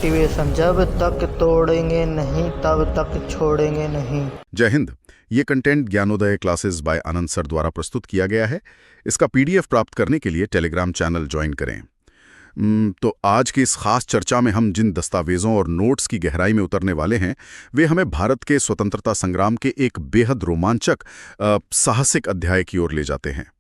Motivation, जब तक तोड़ेंगे नहीं तब तक छोड़ेंगे नहीं। जय हिंद। ये content Gyanoday classes by Anand sir द्वारा प्रस्तुत किया गया है। इसका पीडीएफ प्राप्त करने के लिए टेलीग्राम चैनल ज्वाइन करें। तो आज की इस खास चर्चा में हम जिन दस्तावेजों और नोट्स की गहराई में उतरने वाले हैं वे हमें भारत के स्वतंत्रता संग्राम के एक बेहद रोमांचक साहसिक अध्याय की ओर ले जाते हैं।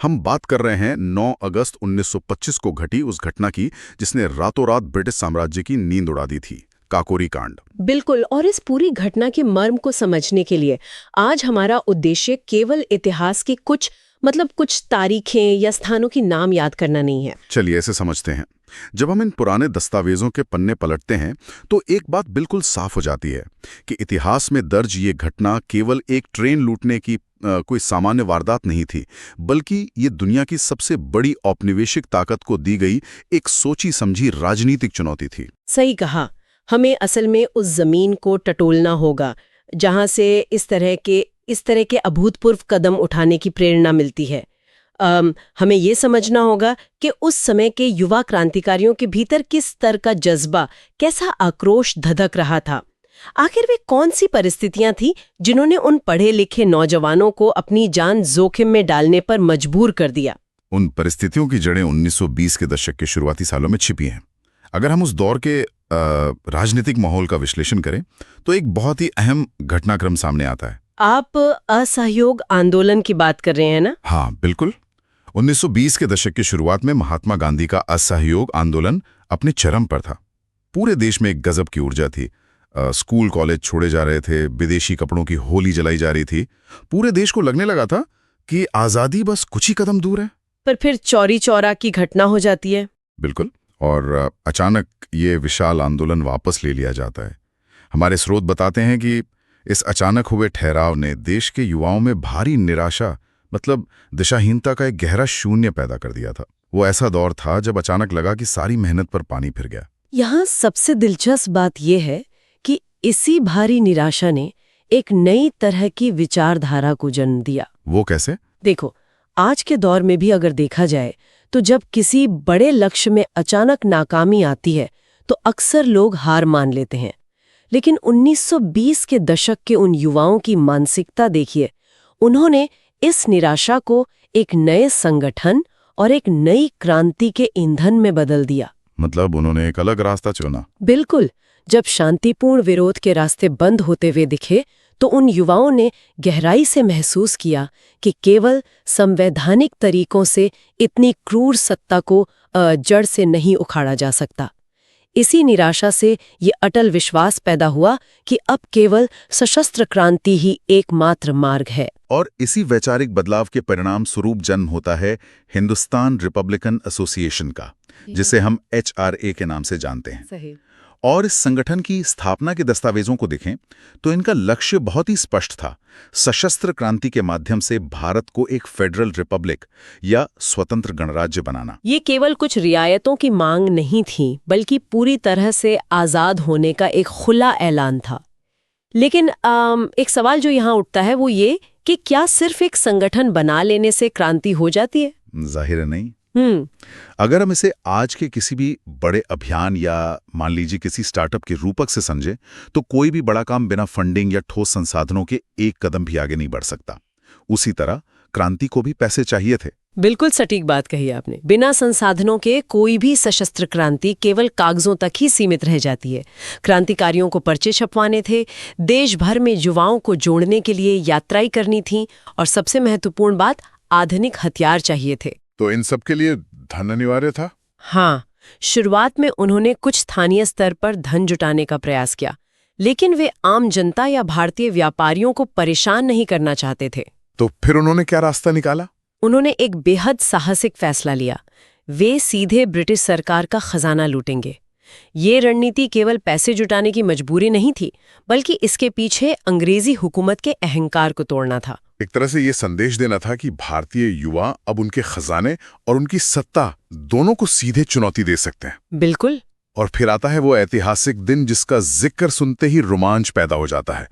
हम बात कर रहे हैं 9 अगस्त 1925 को घटी उस घटना की जिसने रातों रात ब्रिटिश साम्राज्य की नींद उड़ा दी थी, काकोरी कांड। बिल्कुल। और इस पूरी घटना के मर्म को समझने के लिए आज हमारा उद्देश्य केवल इतिहास की कुछ तारीखें या स्थानों की नाम याद करना नहीं है। चलिए ऐसे समझते हैं। जब हम इन पुराने दस्तावेजों के पन्ने पलटते हैं तो एक बात बिल्कुल साफ हो जाती है कि इतिहास में दर्ज ये घटना केवल एक ट्रेन लूटने की कोई सामान्य वारदात नहीं थी, बल्कि ये दुनिया की सबसे बड़ी औपनिवेशिक ताकत को दी गई एक सोची समझी राजनीतिक चुनौती थी। सही कहा। हमें असल में उस जमीन को टटोलना होगा जहां से इस तरह के अभूतपूर्व कदम उठाने की प्रेरणा मिलती है। हमें ये समझना होगा कि उस समय के युवा क्रांतिकारियों के भीतर किस स्तर का जज्बा, कैसा आक्रोश धधक रहा था। आखिर वे कौन सी परिस्थितियां थी जिन्होंने उन पढ़े लिखे नौजवानों को अपनी जान जोखिम में डालने पर मजबूर कर दिया। उन परिस्थितियों की जड़ें 1920 के दशक के शुरुआती सालों में छिपी हैं। अगर हम उस दौर के राजनीतिक माहौल का विश्लेषण करें तो एक बहुत ही अहम घटनाक्रम सामने आता है। आप असहयोग आंदोलन की बात कर रहे हैं ना? हाँ बिल्कुल। 1920 के दशक की शुरुआत में महात्मा गांधी का असहयोग आंदोलन अपने चरम पर था। पूरे देश में एक गजब की ऊर्जा थी। स्कूल कॉलेज छोड़े जा रहे थे, विदेशी कपड़ों की होली जलाई जा रही थी। पूरे देश को लगने लगा था कि आजादी बस कुछ ही कदम दूर है। पर फिर चौरी चौरा की घटना हो जाती है। बिल्कुल। और अचानक ये विशाल आंदोलन वापस ले लिया जाता है। हमारे स्रोत बताते हैं कि इस अचानक हुए ठहराव ने देश के युवाओं में भारी निराशा, दिशाहीनता का एक गहरा शून्य पैदा कर दिया था। वो ऐसा दौर था जब अचानक लगा कि सारी मेहनत पर पानी फिर गया। यहाँ सबसे दिलचस्प बात यह है कि इसी भारी निराशा ने एक नई तरह की विचारधारा को जन्म दिया। वो कैसे? देखो, आज के दौर में भी अगर देखा जाए तो जब किसी बड़े लक्ष्य में अचानक नाकामी आती है तो अक्सर लोग हार मान लेते हैं। लेकिन 1920 के दशक के उन युवाओं की मानसिकता देखिए। उन्होंने इस निराशा को एक नए संगठन और एक नई क्रांति के ईंधन में बदल दिया। उन्होंने एक अलग रास्ता चुना। बिल्कुल। जब शांतिपूर्ण विरोध के रास्ते बंद होते हुए दिखे तो उन युवाओं ने गहराई से महसूस किया कि केवल संवैधानिक तरीकों से इतनी क्रूर सत्ता को जड़ से नहीं उखाड़ा जा सकता। इसी निराशा से ये अटल विश्वास पैदा हुआ कि अब केवल सशस्त्र क्रांति ही एकमात्र मार्ग है। और इसी वैचारिक बदलाव के परिणाम स्वरूप जन्म होता है हिंदुस्तान रिपब्लिकन एसोसिएशन का, जिसे हम HRA के नाम से जानते हैं। सही। और इस संगठन की स्थापना के दस्तावेजों को देखें तो इनका लक्ष्य बहुत ही स्पष्ट था। सशस्त्र क्रांति के माध्यम से भारत को एक फेडरल रिपब्लिक या स्वतंत्र गणराज्य बनाना। ये केवल कुछ रियायतों की मांग नहीं थी, बल्कि पूरी तरह से आजाद होने का एक खुला ऐलान था। लेकिन एक सवाल जो यहाँ उठता है वो ये कि क्या सिर्फ एक संगठन बना लेने से क्रांति हो जाती है? जाहिर है नहीं। अगर हम इसे आज के किसी भी बड़े अभियान या मान लीजिए किसी स्टार्टअप के रूपक से समझें तो कोई भी बड़ा काम बिना फंडिंग या ठोस संसाधनों के एक कदम भी आगे नहीं बढ़ सकता। उसी तरह क्रांति को भी पैसे चाहिए थे। बिल्कुल सटीक बात कही आपने। बिना संसाधनों के कोई भी सशस्त्र क्रांति केवल कागजों तक ही सीमित रह जाती है। क्रांतिकारियों को पर्चे छपवाने थे, देश भर में युवाओं को जोड़ने के लिए यात्राएं करनी थी, और सबसे महत्वपूर्ण बात, आधुनिक हथियार चाहिए थे। तो इन सब के लिए धन अनिवार्य था? हाँ। शुरुआत में उन्होंने कुछ स्थानीय स्तर पर धन जुटाने का प्रयास किया, लेकिन वे आम जनता या भारतीय व्यापारियों को परेशान नहीं करना चाहते थे। तो फिर उन्होंने क्या रास्ता निकाला? उन्होंने एक बेहद साहसिक फैसला लिया। वे सीधे ब्रिटिश सरकार का खजाना लूटेंगे। ये रणनीति केवल पैसे जुटाने की मजबूरी नहीं थी, बल्कि इसके पीछे अंग्रेजी हुकूमत के अहंकार को तोड़ना था। एक तरह से ये संदेश देना था कि भारतीय युवा अब उनके खजाने और उनकी सत्ता दोनों को सीधे चुनौती दे सकते हैं। बिल्कुल। और फिर आता है वो ऐतिहासिक दिन जिसका जिक्र सुनते ही रोमांच पैदा हो जाता है।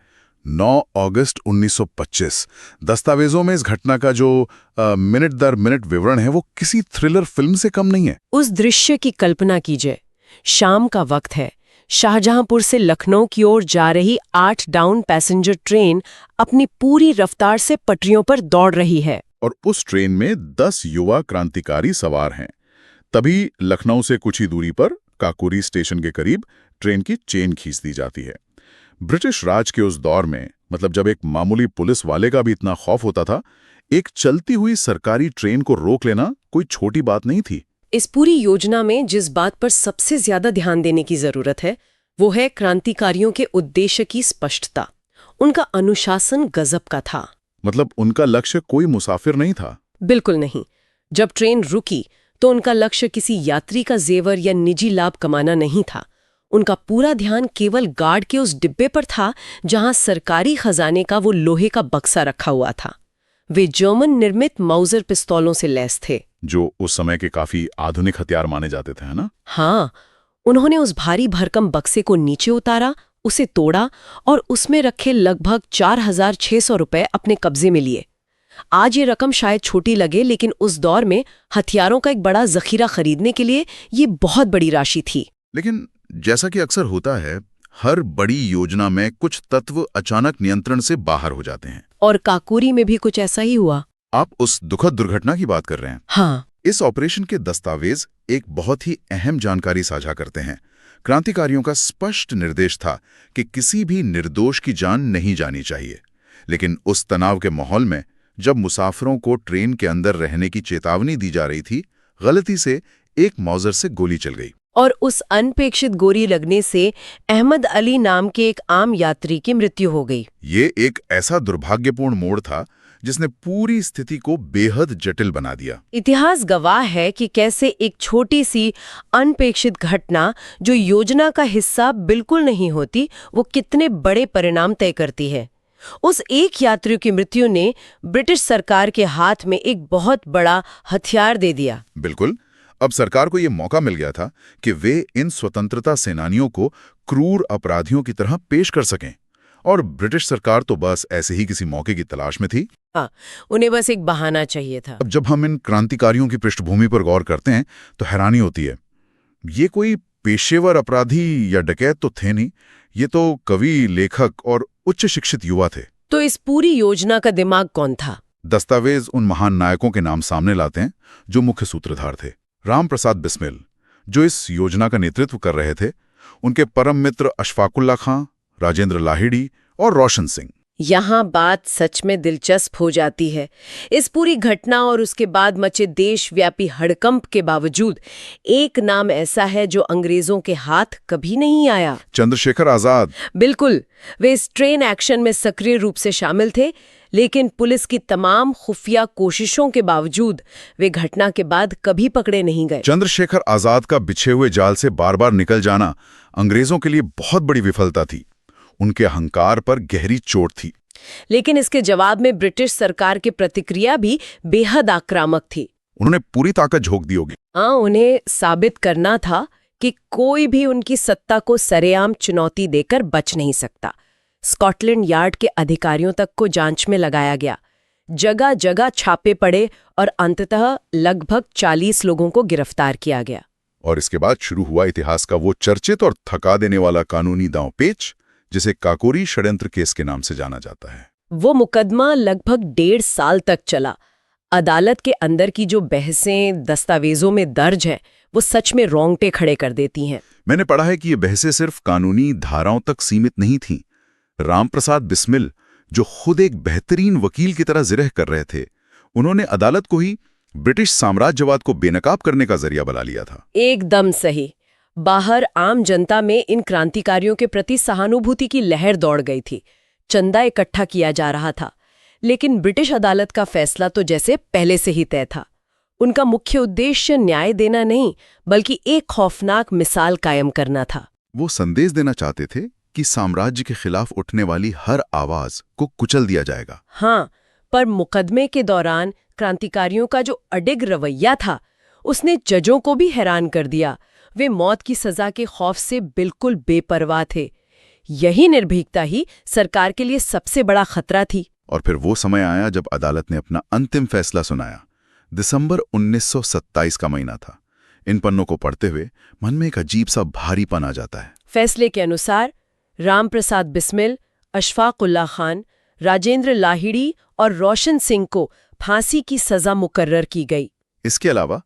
9 अगस्त 1925। दस्तावेजों में इस घटना का जो मिनट दर मिनट विवरण है वो किसी थ्रिलर फिल्म से कम नहीं है। उस दृश्य की कल्पना कीजिए। शाम का वक्त है, शाहजहांपुर से लखनऊ की ओर जा रही 8 डाउन पैसेंजर ट्रेन अपनी पूरी रफ्तार से पटरियों पर दौड़ रही है। और उस ट्रेन में 10 युवा क्रांतिकारी सवार हैं। तभी लखनऊ से कुछ ही दूरी पर काकोरी स्टेशन के करीब ट्रेन की चेन खींच दी जाती है। ब्रिटिश राज के उस दौर में, मतलब जब एक मामूली पुलिस वाले का भी इतना खौफ होता था, एक चलती हुई सरकारी ट्रेन को रोक लेना कोई छोटी बात नहीं थी। इस पूरी योजना में जिस बात पर सबसे ज्यादा ध्यान देने की जरूरत है वो है क्रांतिकारियों के उद्देश्य की स्पष्टता। उनका अनुशासन गजब का था। मतलब उनका लक्ष्य कोई मुसाफिर नहीं था। बिल्कुल नहीं। जब ट्रेन रुकी तो उनका लक्ष्य किसी यात्री का जेवर या निजी लाभ कमाना नहीं था। उनका पूरा ध्यान केवल गार्ड के उस डिब्बे पर था जहां सरकारी खजाने का वो लोहे का बक्सा रखा हुआ था। वे जर्मन निर्मित माउजर पिस्तौलों से लैस थे, जो उस समय के काफी आधुनिक हथियार माने जाते थे, है ना? हाँ। उन्होंने उस भारी भरकम बक्से को नीचे उतारा, उसे तोड़ा और उसमें रखे लगभग 4,600 रुपए अपने कब्जे में लिए। आज ये रकम शायद छोटी लगे, लेकिन उस दौर में हथियारों का एक बड़ा जखीरा खरीदने के लिए ये बहुत बड़ी राशि थी। लेकिन जैसा कि अक्सर होता है, हर बड़ी योजना में कुछ तत्व अचानक नियंत्रण से बाहर हो जाते हैं। और काकोरी में भी कुछ ऐसा ही हुआ। आप उस दुखद दुर्घटना की बात कर रहे हैं? हाँ। इस ऑपरेशन के दस्तावेज एक बहुत ही अहम जानकारी साझा करते हैं। क्रांतिकारियों का स्पष्ट निर्देश था कि किसी भी निर्दोष की जान नहीं जानी चाहिए। लेकिन उस तनाव के माहौल में, जब मुसाफिरों को ट्रेन के अंदर रहने की चेतावनी दी जा रही थी, गलती से एक मौजर से गोली चल गई। और उस अनपेक्षित गोली लगने से अहमद अली नाम के एक आम यात्री की मृत्यु हो गई। ये एक ऐसा दुर्भाग्यपूर्ण मोड़ था जिसने पूरी स्थिति को बेहद जटिल बना दिया। इतिहास गवाह है कि कैसे एक छोटी सी अनपेक्षित घटना, जो योजना का हिस्सा बिल्कुल नहीं होती, वो कितने बड़े परिणाम तय करती है। उस एक यात्री की मृत्यु ने ब्रिटिश सरकार के हाथ में एक बहुत बड़ा हथियार दे दिया। बिल्कुल। अब सरकार को यह मौका मिल गया था कि वे इन स्वतंत्रता सेनानियों को क्रूर अपराधियों की तरह पेश कर सकें। और ब्रिटिश सरकार तो बस ऐसे ही किसी मौके की तलाश में थी। हाँ, उन्हें बस एक बहाना चाहिए था। अब जब हम इन क्रांतिकारियों की पृष्ठभूमि पर गौर करते हैं तो हैरानी होती है। ये कोई पेशेवर अपराधी या डकैत तो थे नहीं, ये तो कवि, लेखक और उच्च शिक्षित युवा थे। तो इस पूरी योजना का दिमाग कौन था? दस्तावेज उन महान नायकों के नाम सामने लाते हैं जो मुख्य सूत्रधार थे। राम प्रसाद बिस्मिल, जो इस योजना का नेतृत्व कर रहे थे, उनके परम मित्र अशफाकुल्ला खां, राजेंद्र लाहिड़ी और रोशन सिंह। यहाँ बात सच में दिलचस्प हो जाती है। इस पूरी घटना और उसके बाद मचे देशव्यापी हड़कंप के बावजूद एक नाम ऐसा है जो अंग्रेजों के हाथ कभी नहीं आया। चंद्रशेखर आजाद। बिल्कुल। वे इस ट्रेन एक्शन में सक्रिय रूप से शामिल थे, लेकिन पुलिस की तमाम खुफिया कोशिशों के बावजूद वे घटना के बाद कभी पकड़े नहीं गए। चंद्रशेखर आजाद का बिछे हुए जाल से बार बार निकल जाना अंग्रेजों के लिए बहुत बड़ी विफलता थी। उनके अहंकार पर गहरी चोट थी। लेकिन इसके जवाब में ब्रिटिश सरकार की प्रतिक्रिया भी बेहद आक्रामक थी। उन्होंने पूरी ताकत झोंक दी होगी। हाँ, उन्हें साबित करना था कि कोई भी उनकी सत्ता को सरेआम चुनौती देकर बच नहीं सकता। स्कॉटलैंड यार्ड के अधिकारियों तक को जांच में लगाया गया। जगह जगह छापे पड़े और अंततः लगभग 40 लोगों को गिरफ्तार किया गया। और इसके बाद शुरू हुआ इतिहास का वो चर्चित और थका देने वाला कानूनी दांवपेच, जिसे काकोरी षड्यंत्र केस के नाम से जाना जाता है। वो मुकदमा लगभग 1.5 साल तक चला। अदालत के अंदर की जो बहसें दस्तावेजों में दर्ज हैं, वो सच में रोंगटे खड़े कर देती हैं। मैंने पढ़ा है कि ये बहसें सिर्फ कानूनी धाराओं तक सीमित नहीं थीं। राम प्रसाद बिस्मिल, जो खुद एक बेहतरीन वकील की तरह जिरह कर रहे थे, उन्होंने अदालत को ही ब्रिटिश साम्राज्यवाद को बेनकाब करने का जरिया बना लिया था। एकदम सही। बाहर आम जनता में इन क्रांतिकारियों के प्रति सहानुभूति की लहर दौड़ गई थी। चंदा इकट्ठा किया जा रहा था। लेकिन ब्रिटिश अदालत का फैसला तो जैसे पहले से ही तय था। उनका मुख्य उद्देश्य न्याय देना नहीं, बल्कि एक खौफनाक मिसाल कायम करना था। वो संदेश देना चाहते थे कि साम्राज्य के खिलाफ उठने वाली हर आवाज को कुचल दिया जाएगा। हाँ, पर मुकदमे के दौरान क्रांतिकारियों का जो अडिग रवैया था, उसने जजों को भी हैरान कर दिया। वे मौत की सजा के खौफ से बिल्कुल बेपरवाह थे। यही निर्भीकता ही सरकार के लिए सबसे बड़ा खतरा थी। और फिर वो समय आया जब अदालत ने अपना अंतिम फैसला सुनाया। दिसंबर 1927 का महीना था। इन पन्नों को पढ़ते हुए मन में एक अजीब सा भारीपन आ जाता है। फैसले के अनुसार राम प्रसाद बिस्मिल, अशफाक उल्लाह खान, राजेंद्र लाहिड़ी और रोशन सिंह को फांसी की सजा मुकर्रर की गई। इसके अलावा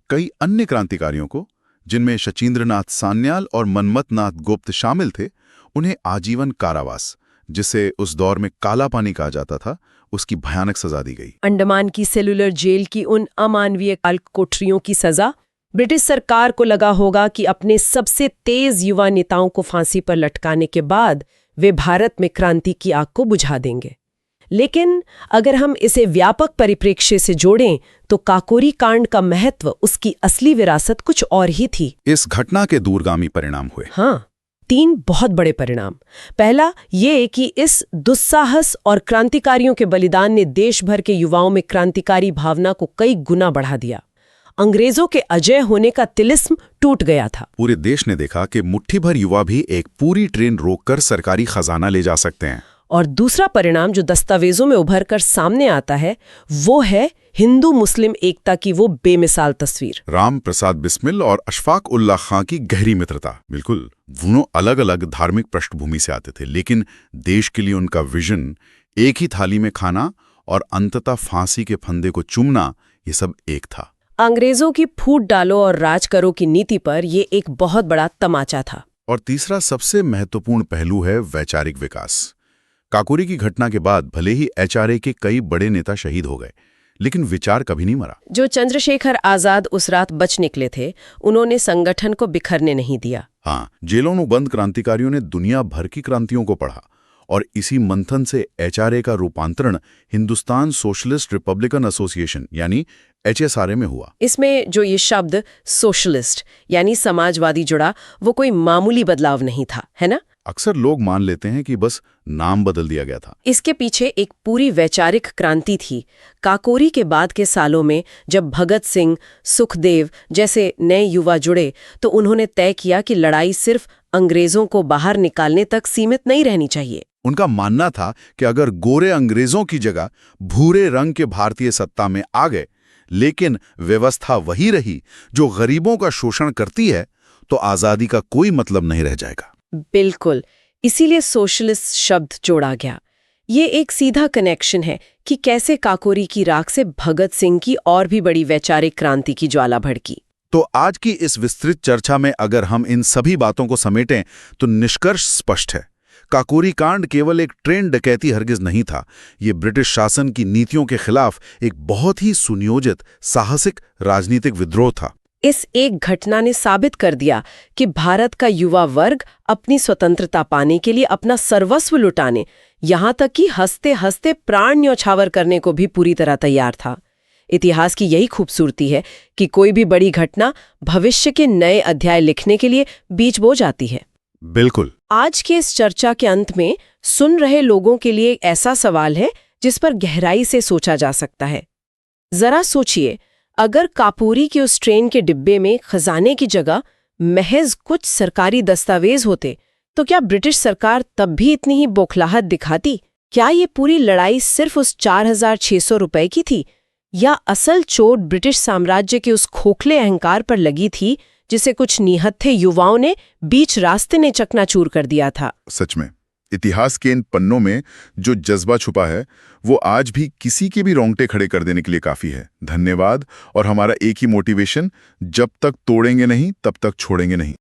कई अन्य क्रांतिकारियों को, जिनमें शचींद्रनाथ सान्याल और मनमथनाथ गुप्त शामिल थे, उन्हें आजीवन कारावास, जिसे उस दौर में काला पानी कहा जाता था, उसकी भयानक सजा दी गई। अंडमान की सेलुलर जेल की उन अमानवीय काल कोठरियों की सजा ब्रिटिश सरकार को लगा होगा कि अपने सबसे तेज युवा नेताओं को फांसी पर लटकाने के बाद वे भारत में क्रांति की आग को बुझा देंगे। लेकिन अगर हम इसे व्यापक परिप्रेक्ष्य से जोड़ें तो काकोरी कांड का महत्व, उसकी असली विरासत कुछ और ही थी। इस घटना के दूरगामी परिणाम हुए। हाँ, 3 बहुत बड़े परिणाम। पहला ये कि इस दुस्साहस और क्रांतिकारियों के बलिदान ने देश भर के युवाओं में क्रांतिकारी भावना को कई गुना बढ़ा दिया। अंग्रेजों के अजय होने का तिलिस्म टूट गया था। पूरे देश ने देखा कि मुट्ठी भर युवा भी एक पूरी ट्रेन रोककर सरकारी खजाना ले जा सकते हैं। और दूसरा परिणाम जो दस्तावेजों में उभर कर सामने आता है वो है हिंदू मुस्लिम एकता की वो बेमिसाल तस्वीर। राम प्रसाद बिस्मिल और अशफाक उल्लाह खां की गहरी मित्रता। बिल्कुल, वो अलग अलग धार्मिक पृष्ठभूमि से आते थे, लेकिन देश के लिए उनका विजन, एक ही थाली में खाना और अंततः फांसी के फंदे को चूमना, ये सब एक था। अंग्रेजों की फूट डालो और राज करो की नीति पर ये एक बहुत बड़ा तमाचा था। और तीसरा सबसे महत्वपूर्ण पहलू है वैचारिक विकास। काकोरी की घटना के बाद भले ही एचआरए के कई बड़े नेता शहीद हो गए, लेकिन विचार कभी नहीं मरा। जो चंद्रशेखर आजाद उस रात बच निकले थे, उन्होंने संगठन को बिखरने नहीं दिया। हाँ, जेलों में बंद क्रांतिकारियों ने दुनिया भर की क्रांतियों को पढ़ा और इसी मंथन से एचआरए का रूपांतरण हिंदुस्तान सोशलिस्ट रिपब्लिकन एसोसिएशन यानी एचएसआरए में हुआ। इसमें जो ये शब्द सोशलिस्ट यानी समाजवादी जुड़ा, वो कोई मामूली बदलाव नहीं था, है ना? अक्सर लोग मान लेते हैं कि बस नाम बदल दिया गया था। इसके पीछे एक पूरी वैचारिक क्रांति थी। काकोरी के बाद के सालों में जब भगत सिंह, सुखदेव जैसे नए युवा जुड़े, तो उन्होंने तय किया कि लड़ाई सिर्फ अंग्रेजों को बाहर निकालने तक सीमित नहीं रहनी चाहिए। उनका मानना था कि अगर गोरे अंग्रेजों की जगह भूरे रंग के भारतीय सत्ता में आ गए, लेकिन व्यवस्था वही रही जो गरीबों का शोषण करती है, तो आजादी का कोई मतलब नहीं रह जाएगा। बिल्कुल, इसीलिए सोशलिस्ट शब्द जोड़ा गया। ये एक सीधा कनेक्शन है कि कैसे काकोरी की राख से भगत सिंह की और भी बड़ी वैचारिक क्रांति की ज्वाला भड़की। तो आज की इस विस्तृत चर्चा में अगर हम इन सभी बातों को समेटें तो निष्कर्ष स्पष्ट है। काकोरी कांड केवल एक ट्रेन डकैती हरगिज नहीं था। ये ब्रिटिश शासन की नीतियों के खिलाफ एक बहुत ही सुनियोजित, साहसिक राजनीतिक विद्रोह था। इस एक घटना ने साबित कर दिया कि भारत का युवा वर्ग अपनी स्वतंत्रता पाने के लिए अपना सर्वस्व लुटाने, यहाँ तक कि हंसते हंसते प्राण न्यौछावर करने को भी पूरी तरह तैयार था। इतिहास की यही खूबसूरती है कि कोई भी बड़ी घटना भविष्य के नए अध्याय लिखने के लिए बीज बो जाती है। बिल्कुल। आज के इस चर्चा के अंत में सुन रहे लोगों के लिए एक ऐसा सवाल है जिस पर गहराई से सोचा जा सकता है। जरा सोचिए, अगर काकोरी के उस ट्रेन के डिब्बे में खजाने की जगह महज कुछ सरकारी दस्तावेज होते, तो क्या ब्रिटिश सरकार तब भी इतनी ही बौखलाहट दिखाती? क्या ये पूरी लड़ाई सिर्फ उस 4,600 रुपए की थी, या असल चोट ब्रिटिश साम्राज्य के उस खोखले अहंकार पर लगी थी जिसे कुछ निहत्थे युवाओं ने बीच रास्ते ने चकनाचूर कर दिया था? सच में इतिहास के इन पन्नों में जो जज्बा छुपा है वो आज भी किसी के भी रोंगटे खड़े कर देने के लिए काफी है। धन्यवाद। और हमारा एक ही मोटिवेशन, जब तक तोड़ेंगे नहीं तब तक छोड़ेंगे नहीं।